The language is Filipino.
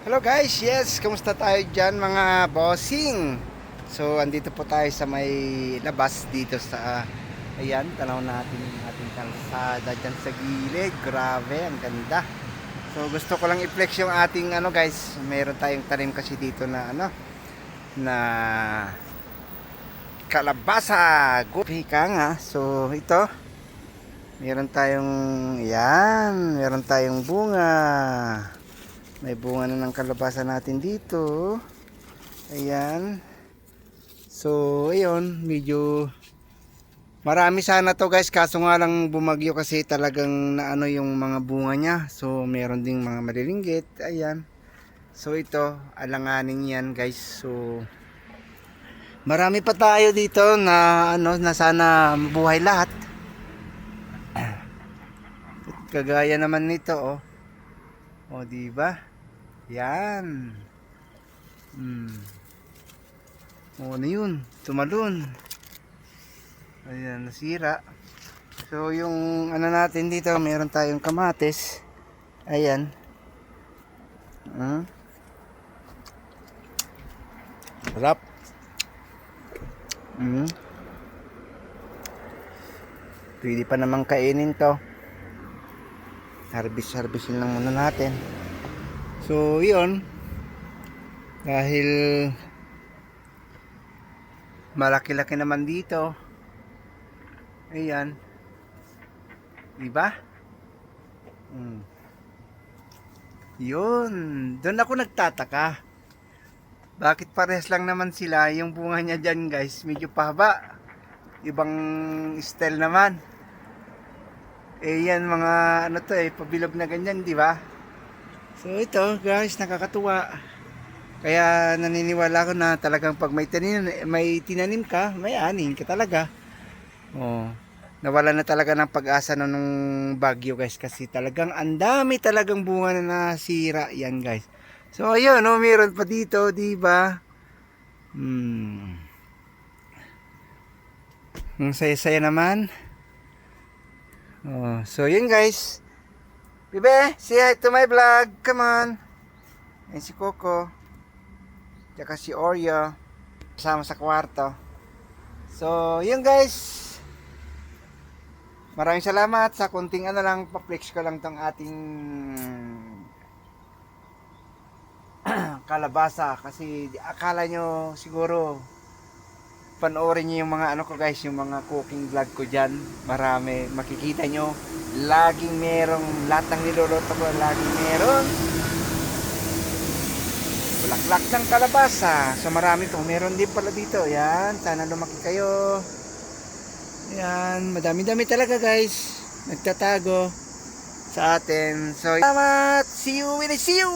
Hello guys, yes, kamusta tayo dyan mga bossing? So, andito po tayo sa may labas dito sa, ayan, tanaw natin yung ating kalsada dyan sa gilid. Grabe, ang ganda. So, gusto ko lang i-flex yung ating guys, meron tayong tanim kasi dito na na kalabasa. Ka nga. So, ito, meron tayong, yan, meron tayong bunga. May bunga na ng kalabasa natin dito. Ayan. So, ayun, medyo marami sana to guys, kaso nga lang bumagyo kasi talagang naano yung mga bunga niya. So, meron ding mga malilinggit. Ayan. So, ito, alanganin yan guys. So, marami pa tayo dito na na sana mabuhay lahat. Kagaya naman nito, oh. Oh, di ba? Yan. O ano yun? Tumalon. Ayan, nasira. So yung natin dito, meron tayong kamatis. Ayan. Sarap. Pwede pa namang kainin to. Harvestin lang muna natin. So yun. Dahil malaki-laki naman dito. Ayan. Diba? Yun. Doon ako nagtataka. Bakit parehas lang naman sila? Yung bunga niya dyan guys, medyo pahaba. Ibang style naman. Eh yan mga pabilog na ganyan, di ba? So ito guys, nakakatuwa. Kaya naniniwala ko na talagang pag may tinanim ka, may anin ka talaga. Oh, nawala na talaga ng pag-asa nung bagyo guys kasi talagang ang dami talagang bunga na nasira yan guys. So ayun, meron pa dito, di ba? Ang saya-saya naman. Oh, so yun guys. Bibe, say hi to my vlog. Come on. Yan si Coco. Tsaka si Oreo. Kasama sa kwarto. So, yun guys. Maraming salamat sa kunting lang. Pa-flex ko lang tong ating kalabasa. Kasi akala nyo siguro panoorin nyo yung mga ko guys, yung mga cooking vlog ko dyan. Marami, makikita nyo laging merong, lahat ng niluluto ko laging meron bulaklak ng kalabasa. So marami po, meron din pala dito. Yan, sana lumaki kayo. Yan, madami-dami talaga guys nagtatago sa atin. So salamat, see you when I see you.